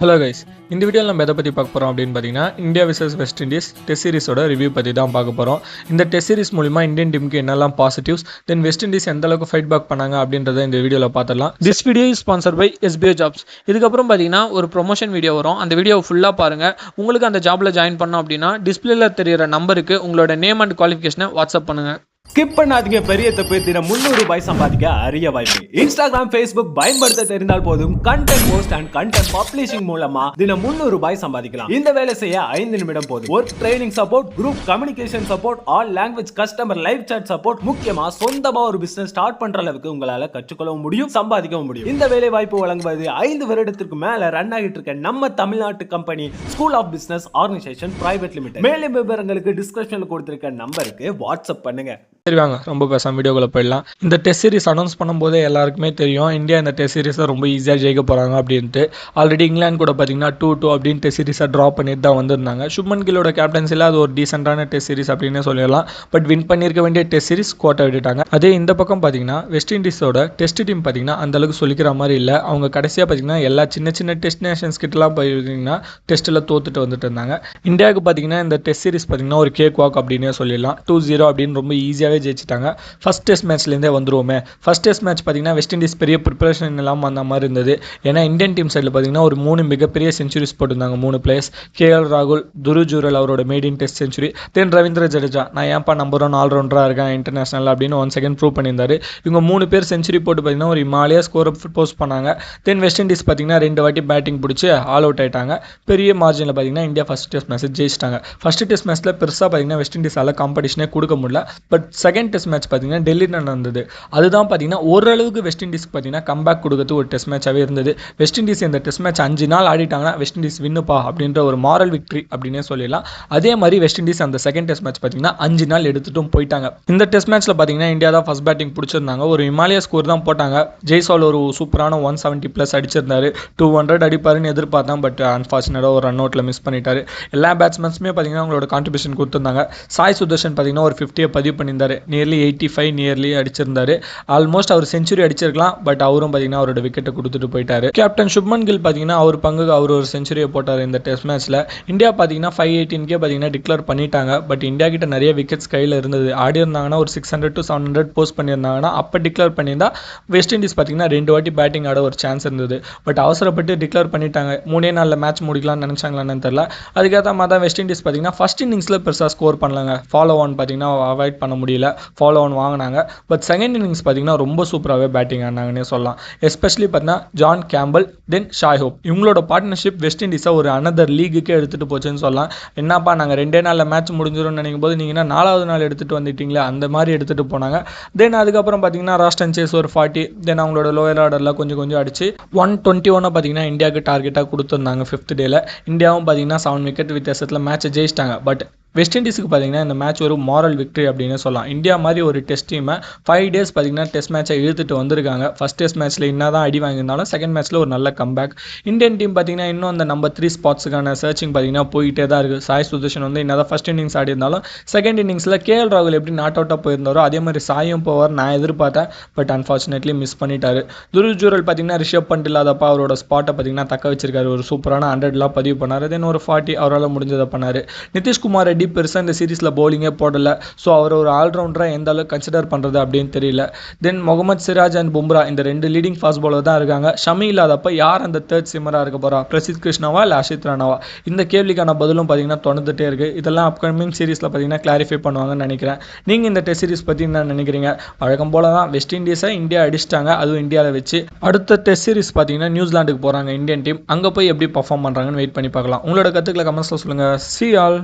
Hello guys, இந்த வீடியோவில் நம்ம எதை பற்றி பார்க்க போகிறோம் அப்படின்னு பார்த்தீங்கன்னா India versus West Indies test சீரிஸோட ரிவ்யூ பற்றி தான் பார்க்க போகிறோம். இந்த டெஸ்ட் சீரிஸ் மூலிமா இந்தியன் டீமுக்கு என்னெல்லாம் பாசிட்டிவ்ஸ், தென் வெஸ்ட் இண்டீஸ் எந்த அளவுக்கு ஃபைட் பேக் பண்ணாங்க அப்படின்றத இந்த வீடியோவில் பார்த்துடலாம். This video is sponsor by SBI jobs. இதுக்கப்புறம் பார்த்தீங்கன்னா ஒரு ப்ரொமோஷன் வீடியோ வரும். அந்த வீடியோ ஃபுல்லாக பாருங்கள். உங்களுக்கு அந்த ஜாபில் ஜாயின் பண்ணோம் அப்படின்னா டிஸ்பிளேல தெரியிற நம்பருக்கு உங்களோட நேம் அண்ட் குவாலிஃபிகேஷனை வாட்ஸ்அப் பண்ணுங்கள். ஸ்கிப் பண்ணாதீங்க. பெரிய தப்பு. தினம் 300 ரூபாய் சம்பாதிக்க அரிய வாய்ப்பு. இன்ஸ்டாகிராம், Facebook பயன்படுத்த தெரிந்தால் போதும். Content post and content publishing மூலமா தினம் 300 ரூபாய் சம்பாதிக்கலாம். இந்த வேலை செய்ய 5 நிமிடம் போதும். Work training support, group communication support, all language customer live chat support, முக்கியமா சொந்தமா ஒரு பிசினஸ் ஸ்டார்ட் பண்ற அளவுக்கு உங்களால கற்றுக்கொள்ளவும் முடியும், சம்பாதிக்கவும் முடியும். இந்த வேலை வாய்ப்பு வழங்குவது 5 வருடத்திற்கு மேல ரன் ஆகிட்டு இருக்க நம்ம தமிழ்நாட்டு company school of business organisation private limited. மேலும் விவரங்களுக்கு டிஸ்கிரிப்ஷன்ல கொடுத்திருக்க நம்பருக்கு வாட்ஸ்அப் பண்ணுங்க. சரி வாங்க, ரொம்ப பேசாம வீடியோக்குள்ள போயிடலாம். இந்த டெஸ்ட் சீரிஸ் அனௌன்ஸ் பண்ணும்போதே எல்லாருக்குமே தெரியும் இந்தியா இந்த டெஸ்ட் சீரிஸை ரொம்ப ஈஸியாக ஜெயிக்க போகிறாங்க அப்படின்ட்டு. ஆல்ரெடி இங்கிலாந்து கூட பார்த்தீங்கன்னா 2-2 அப்படின்னு டெஸ்ட் சீரிஸை ட்ரா பண்ணிட்டு தான் வந்திருந்தாங்க. சுப்மன் கில்லோட கேப்டன்சியில் அது ஒரு டீசெண்டான டெஸ்ட் சீரிஸ் அப்படின்னு சொல்லிடலாம். பட் வின் பண்ணியிருக்க வேண்டிய டெஸ்ட் சீரிஸ் கோட்டை விட்டுட்டாங்க. அதே இந்த பக்கம் பார்த்தீங்கன்னா வெஸ்ட் இண்டீஸோட டெஸ்ட் டீம் பார்த்தீங்கன்னா அந்தளவுக்கு சொல்லிக்கிற மாதிரி இல்லை. அவங்க கடைசியாக பார்த்தீங்கன்னா எல்லா சின்ன சின்ன டெஸ்ட் நேஷன்ஸ் கிட்டலாம் பார்த்தீங்கன்னா டெஸ்ட்டில் தோத்துட்டு வந்துட்டு இருந்தாங்க. இந்தியாவுக்கு பார்த்தீங்கன்னா இந்த டெஸ்ட் சீரிஸ் பார்த்தீங்கன்னா ஒரு கேக் வாக் அப்படின்னே சொல்லிடலாம். 2-0 அப்படின்னு ரொம்ப ஈஸியாகவே ஜெயிச்சிட்டாங்க. ஃபர்ஸ்ட் டெஸ்ட் மேட்ச்லேருந்தே வந்துருவோமே. ஃபர்ஸ்ட் டெஸ்ட் மேட்ச் பார்த்தீங்கன்னா வெஸ்ட் இண்டீஸ் பெரிய ப்ரிப்பரேஷன் இல்லாமல் அந்த மாதிரி இருந்தது. ஏன்னா இந்தியன் டீம் சைடில் பார்த்தீங்கன்னா ஒரு 3 மிகப்பெரிய செஞ்சுரிஸ் போட்டிருந்தாங்க. 3 பிளேயர்ஸ், KL ராகுல், துரு ஜூரல் அவரோட மேடின் டெஸ்ட் செஞ்சுரி, தென் ரவீந்திர ஜடேஜா நான் ஏன்ப்பா நம்பர் 1 ஆல்ரவுண்டராக இருக்கேன் இன்டர்நேஷனல் அப்படின்னு 1 செகண்ட் ப்ரூவ் பண்ணியிருந்தாரு. இவங்க 3 பேர் செஞ்சுரி போட்டு பார்த்தீங்கன்னா ஒரு இமாலயா ஸ்கோரை போஸ்ட் பண்ணாங்க. தென் வெஸ்ட் இண்டீஸ் பார்த்தீங்கன்னா 2 வாட்டி பேட்டிங் பிடிச்சி ஆல் அவுட் ஆயிட்டாங்க. பெரிய மார்ஜினில் பார்த்தீங்கன்னா இந்தியா ஃபர்ஸ்ட் டெஸ்ட் மேட்ச் ஜெயிச்சிட்டாங்க. ஃபர்ஸ்ட் டெஸ்ட் மேட்ச்சில் பெருசாக பார்த்தீங்கன்னா வெஸ்ட் இண்டீஸால் காம்படிஷனே கொடுக்க முடியல. பட் செகண்ட் டெஸ்ட் மேட்ச் பார்த்தீங்கன்னா டெல்லியில் நடந்தது. அதுதான் பார்த்தீங்கன்னா ஓரளவுக்கு வெஸ்ட் இண்டீஸ்க்கு பார்த்தீங்கன்னா கம்பேக் கொடுக்கறது ஒரு டெஸ்ட் மேட்சாகவே இருந்தது. வெஸ்ட் இண்டீஸ் இந்த டெஸ்ட் மேட்ச் 5 நாள் ஆடிட்டாங்கன்னா வெஸ்ட் இண்டீஸ் வின்னுப்பா அப்படின்ற ஒரு மாரல் விக்டரி அப்படின்னே சொல்லலாம். அதே மாதிரி வெஸ்ட் இண்டீஸ் அந்த செகண்ட் டெஸ்ட் மேட்ச் பார்த்தீங்கன்னா 5 நாள் எடுத்துட்டும் போயிட்டாங்க. இந்த டெஸ்ட் மேட்ச்சில் பார்த்தீங்கன்னா இந்தியா தான் ஃபர்ஸ்ட் பேட்டிங் பிடிச்சிருந்தாங்க. ஒரு இமாலயா ஸ்கோர் தான் போட்டாங்க. ஜெய்ஸ்வால் ஒரு சூப்பரான 170+ அடிச்சிருந்தாரு. 200 அடிப்பாருன்னு எதிர்பார்த்தேன். பட் அன்ஃபார்ச்சுனேட்டாக ஒரு ரன் அவுட்டில் மிஸ் பண்ணிட்டாரு. எல்லா பேட்ஸ்மேன்ஸுமே பார்த்தீங்கன்னா அவங்களோட கான்ட்ரிபியூஷன் கொடுத்துருந்தாங்க. சாய் சுதர்ஷன் பார்த்தீங்கன்னா ஒரு 50 பதிவு பண்ணியிருந்தாரு. நியர்லி 85 நியர்லி அடிச்சிருந்தாரு. ஆல்மோஸ்ட் அவர் செஞ்சுரி அடிச்சிருக்கலாம். பட் அவரும் பார்த்தீங்கன்னா அவரோட விக்கெட்டை கொடுத்துட்டு போயிட்டாரு. கேப்டன் சுப்மன் கில் பார்த்தீங்கன்னா அவர் பங்குக்கு அவர் ஒரு செஞ்சுரியை போட்டார் இந்த டெஸ்ட் மேட்ச்ல. இந்தியா பார்த்தீங்கன்னா 518 பார்த்தீங்கன்னா டிக்ளேர் பண்ணிட்டாங்க. பட் இந்தியா கிட்ட நிறைய விக்கெட்ஸ் கையில் இருந்தது. ஆடி இருந்தாங்கன்னா ஒரு 600 to 700 போஸ்ட் பண்ணியிருந்தாங்கன்னா அப்போ டிக்ளேர் பண்ணியிருந்தா வெஸ்ட் இண்டீஸ் பார்த்தீங்கன்னா 2 வாட்டி பேட்டிங் ஆட ஒரு சான்ஸ் இருந்தது. பட் அவசரப்பட்டு டிக்ளேர் பண்ணிட்டாங்க. 3 நாளில் மேட்ச் முடிக்கலாம்னு நினைச்சாங்களான்னு தெரியல. அதுக்கேற்ற மாதிரி தான் வெஸ்ட் இண்டீஸ் பார்த்தீங்கன்னா ஃபர்ஸ்ட் இன்னிங்ஸில் பெருசாக ஸ்கோர் பண்ணலாங்க. ஃபாலோ ஆன் பார்த்தீங்கன்னா அவாய்ட் பண்ண முடியல. ஃபாலோ ஆன் வாங்கினாங்க. பட் செகண்ட் இன்னிங்ஸ் பார்த்தீங்கன்னா ரொம்ப சூப்பராகவே பேட்டிங் ஆனாங்கன்னே சொல்லலாம். எஸ்பெஷலி பார்த்தீங்கன்னா ஜான் கேம்பல் தென் ஷாய் ஹோப் இவங்களோட பார்ட்னர்ஷிப் வெஸ்ட் இண்டீஸை ஒரு அனதர் லீகுக்கே எடுத்துகிட்டு போச்சுன்னு சொல்லலாம். என்னப்பா நாங்கள் 2 நாளில் மேட்ச் முடிஞ்சிடும்னு நினைக்கும் போது நீங்கள் 4வது நாள் எடுத்துகிட்டு வந்துட்டீங்களே அந்த மாதிரி எடுத்துகிட்டு போனாங்க. தென் அதுக்கப்புறம் பார்த்தீங்கன்னா ராஸ்டன் சேஸ் ஒரு 40, தென் அவங்களோட லோயர் ஆர்டரில் கொஞ்சம் அடிச்சு 121 பார்த்தீங்கன்னா இந்தியாவுக்கு டார்கெட்டாக கொடுத்துருந்தாங்க. 5th டேல இந்தியாவும் பார்த்தீங்கன்னா 7 விக்கெட் வித்தியாசத்தில் மேட்சை ஜெயிச்சிட்டாங்க. பட் வெஸ்ட் இண்டீஸுக்கு பார்த்தீங்கன்னா இந்த மேட்ச் ஒரு மாரல் விக்டரி அப்படின்னு சொல்லலாம். இந்தியா மாதிரி ஒரு டெஸ்ட் டீமை 5 டேஸ் பார்த்தீங்கன்னா டெஸ்ட் மேட்சை இழுத்துட்டு வந்திருக்காங்க. ஃபர்ஸ்ட் டெஸ்ட் மேட்ச்சில் என்ன தான் அடி வாங்கியிருந்தாலும் செகண்ட் மேட்ச்சில் ஒரு நல்ல கம்பேக். இந்தியன் டீம் பார்த்தீங்கன்னா இன்னும் அந்த நம்பர் 3 ஸ்பாட்ஸுக்கான சர்ச்சிங் பார்த்தீங்கன்னா போயிட்டே தான் இருக்குது. சாய் சுதர்ஷன் வந்து என்ன தான் ஃபர்ஸ்ட் இன்னிங்ஸ் ஆடி இருந்தாலும் செகண்ட் இன்னிங்ஸில் KL ராகுல் எப்படி நாட் அவுட்டாக போயிருந்தாரோ அதே மாதிரி சாயும் போவார் நான் எதிர்பார்த்தேன். பட் அன்ஃபார்ச்சுனேட்லி மிஸ் பண்ணிட்டாரு. துரு ஜூரல் பார்த்தீங்கன்னா ரிஷப் பண்ட் இல்லாதப்பா அவரோட ஸ்பாட்டை பார்த்தீங்கன்னா தக்க வச்சிருக்காரு. ஒரு சூப்பரான 100 பதிவு பண்ணார். தென் ஒரு 40 அவரால் முடிஞ்சதை பண்ணார். நிதிஷ்குமார் ரெட்டி பெருசாக இந்த சீரீஸில் பவுலிங்கே போடலை. ஸோ அவர் ஒரு ஆல்ரவுண்டராக எந்த அளவுக்கு கன்சிடர் பண்ணுறது அப்படின்னு தெரியல. தென் முகமது சிராஜ் அண்ட் பும்ரா இந்த 2 லீடிங் ஃபாஸ்ட் பவுலர் தான் இருக்காங்க. ஷமி இல்லாதப்ப யார் அந்த 3rd சிம்மராக இருக்க போகிறா? பிரசித் கிருஷ்ணாவா இல்லை அஷித் ராணாவா? இந்த கேள்விக்கான பதிலும் பார்த்தீங்கன்னா தொடர்ந்துட்டே இருக்குது. இதெல்லாம் அப்கமிங் சீரீஸில் பார்த்தீங்கன்னா கிளாரிஃபை பண்ணுவாங்கன்னு நினைக்கிறேன். நீங்கள் இந்த டெஸ்ட் சீரிஸ் பற்றி என்ன நினைக்கிறீங்க? வழக்கம் போல தான் வெஸ்ட் இண்டீஸை இந்தியா அடிச்சிட்டாங்க. அதுவும் இந்தியாவில் வச்சு. அடுத்த டெஸ்ட் சீரிஸ் பார்த்தீங்கன்னா நியூசிலாந்துக்கு போகிறாங்க இந்தியன் டீம். அங்கே போய் எப்படி பர்ஃபார்ம் பண்ணுறாங்கன்னு வெயிட் பண்ணி பார்க்கலாம். உங்களோட கருத்துக்களை கமெண்ட்ஸில் சொல்லுங்கள். See you all.